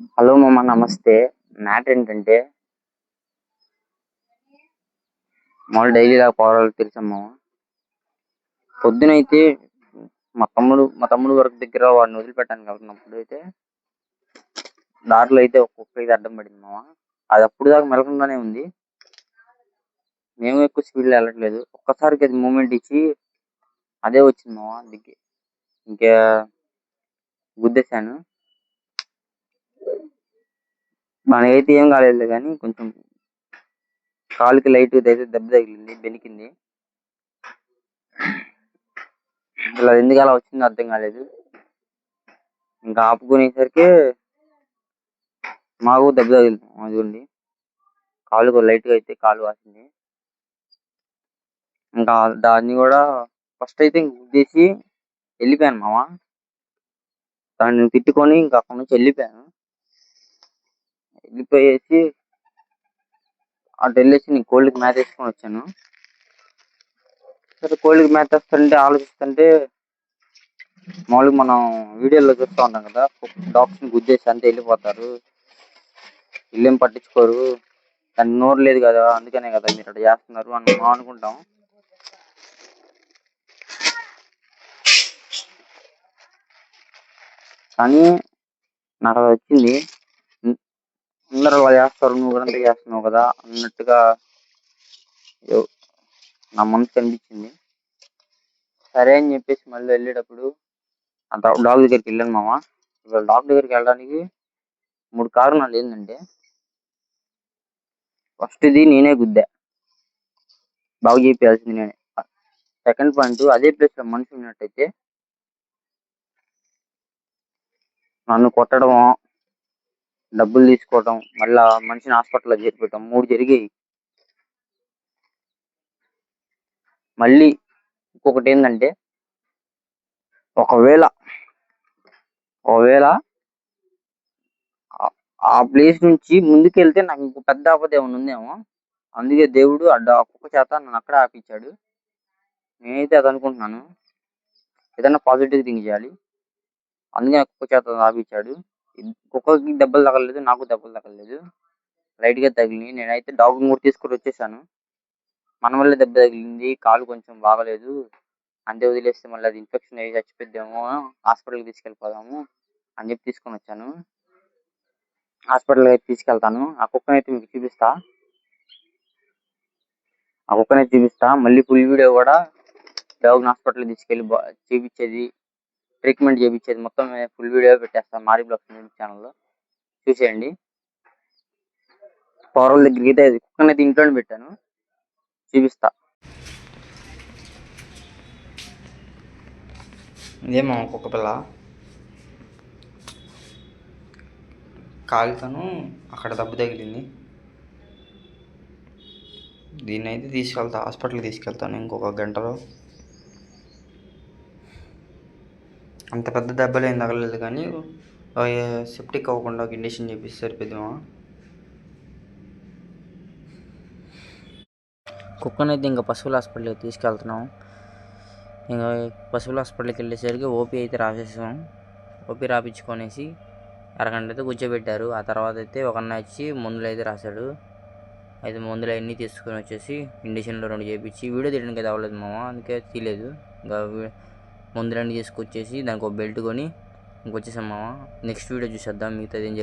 Hello మామ, నమస్తే. Matter ఏంటంటే మామూలు డైలీ ఇలా పోరాలు తెలుసా మామ. పొద్దునైతే మా తమ్ముడు వర్క్ దగ్గర వాడిని వదిలిపెట్టాను వెళ్తున్నప్పుడు అయితే దారిలో అయితే ఒక కుక్క అయితే అడ్డం పడింది మామ. అది అప్పుడు దాకా మెలకుండానే ఉంది. మేము ఎక్కువ స్పీడ్లో వెళ్ళట్లేదు. ఒక్కసారికి అది మూమెంట్ ఇచ్చి అదే వచ్చింది మామ. ఇంకా గుద్దేశాను. మనకైతే ఏం కాలేదు కానీ కొంచెం కాలుకి లైట్ అయితే దెబ్బ తగిలింది, బెనికింది. ఇలా ఎందుకు అలా వచ్చిందో అర్థం కాలేదు. ఇంకా ఆపుకునేసరికి మాకు దెబ్బ తగిలింది. అదిగోండి కాలుకు లైట్ గా అయితే కాలు వాసింది. ఇంకా దాన్ని కూడా ఫస్ట్ అయితే గుద్దేసి వెళ్ళిపోయాను మామ. దాన్ని తిట్టుకొని ఇంకా అక్కడి నుంచి వెళ్ళిపోయేసి అటు వెళ్ళేసి నేను కోళ్ళకి మేత వేసుకొని వచ్చాను. సరే కోళ్ళకి మేత వేస్తుంటే ఆలోచిస్తుంటే మామూలుగా మనం వీడియోలో చూస్తూ ఉంటాం కదా, డాగ్స్ ని గుద్దేసి అంతే వెళ్ళిపోతారు, ఇల్లేం పట్టించుకోరు, దానికి నోరు లేదు కదా అందుకనే కదా మీరు అట్లా చేస్తున్నారు అని మనం అనుకుంటాం. కానీ నాకు అది వచ్చింది. అందరూ అలా చేస్తారు, నువ్వు కూడా అంతే చేస్తున్నావు కదా అన్నట్టుగా నా మనసు కనిపించింది. సరే అని చెప్పేసి మళ్ళీ వెళ్ళేటప్పుడు ఆ డాగ్ దగ్గరికి వెళ్ళాను మామ. ఇవాళ డాగ్ దగ్గరికి వెళ్ళడానికి 3 కారణాలు ఏంటంటే, ఫస్ట్ ఇది నేనే గుద్దా, బాగు చేయాల్సింది నేనే. సెకండ్ పాయింట్, అదే ప్లేస్ లో మనిషి ఉన్నట్టయితే నన్ను కొట్టడం, డబ్బులు తీసుకోవడం, మళ్ళా మనిషిని హాస్పిటల్లో చేర్పించడం 3 జరిగాయి. మళ్ళీ ఇంకొకటి ఏంటంటే, ఒకవేళ ఆ ప్లేస్ నుంచి ముందుకెళ్తే నాకు ఇంకో పెద్ద ఆపద ఏమైనా ఉందేమో. అందుకే దేవుడు ఆ కుక్క చేత నన్ను అక్కడే ఆపించాడు. నేనైతే అది అనుకుంటున్నాను, ఏదైనా పాజిటివ్ థింక్ చేయాలి. అందుకే ఆ కుక్క చేత ఆపించాడు. కుక్కకి దెబ్బలు తగలలేదు, నాకు దెబ్బలు తగలలేదు, లైట్ గా తగిలినాయి. నేనైతే డాగ్ కూడా తీసుకొని వచ్చేసాను. మన వల్ల దెబ్బ తగిలింది, కాలు కొంచెం బాగలేదు, అంతే వదిలేస్తే మళ్ళీ అది ఇన్ఫెక్షన్ అయ్యి చచ్చిపోద్దాము, హాస్పిటల్కి తీసుకెళ్ళిపోదాము అని చెప్పి తీసుకొని వచ్చాను. హాస్పిటల్ అయితే తీసుకెళ్తాను. ఆ కుక్కనైతే మీకు చూపిస్తా. మళ్ళీ ఫుల్ వీడియో కూడా డాగ్ హాస్పిటల్ తీసుకెళ్ళి చేపించేది, ట్రీట్మెంట్ చేయించేది మొత్తం ఫుల్ వీడియో పెట్టేస్తాను మారి బ్లాగ్స్ యూట్యూబ్ ఛానల్లో, చూసేయండి. పౌరాల దగ్గరికి అయితే కుక్కనైతే ఇంట్లోనే పెట్టాను, చూపిస్తా. ఇదేమో కుక్క పిల్ల, కాలుతోను అక్కడ దెబ్బ తగిలింది. దీన్ని అయితే హాస్పిటల్కి తీసుకెళ్తాను ఇంకొక గంటలో. అంత పెద్ద దెబ్బలు ఏం తగలలేదు కానీ సెప్టిక్ అవ్వకుండా ఒక ఇంజెక్షన్ చేపిస్తే సరిపోద్దామా. కుక్కనైతే ఇంకా పశువుల హాస్పిటల్కి తీసుకెళ్తున్నాం. ఇంకా పశువుల హాస్పిటల్కి వెళ్ళేసరికి ఓపీ అయితే రాసేసాం. ఓపీ రాపించుకొనేసి అరగంట అయితే కూర్చోబెట్టారు. ఆ తర్వాత అయితే ఒక అన్న వచ్చి మందులు అయితే రాశాడు. అయితే మందులు అన్నీ తీసుకొని వచ్చేసి ఇంజక్షన్లో 2 చేయించి, వీడియో తీయడానికి అయితే అవ్వలేదు మామ, అందుకే తీయలేదు. ఇంకా మందులన్నీ తీసుకొచ్చేసి దానికి ఒక బెల్ట్ కొని ఇంకొచ్చేసాం మామ. నెక్స్ట్ వీడియో చూసేద్దాం మిగతాది ఏం జరిగింది.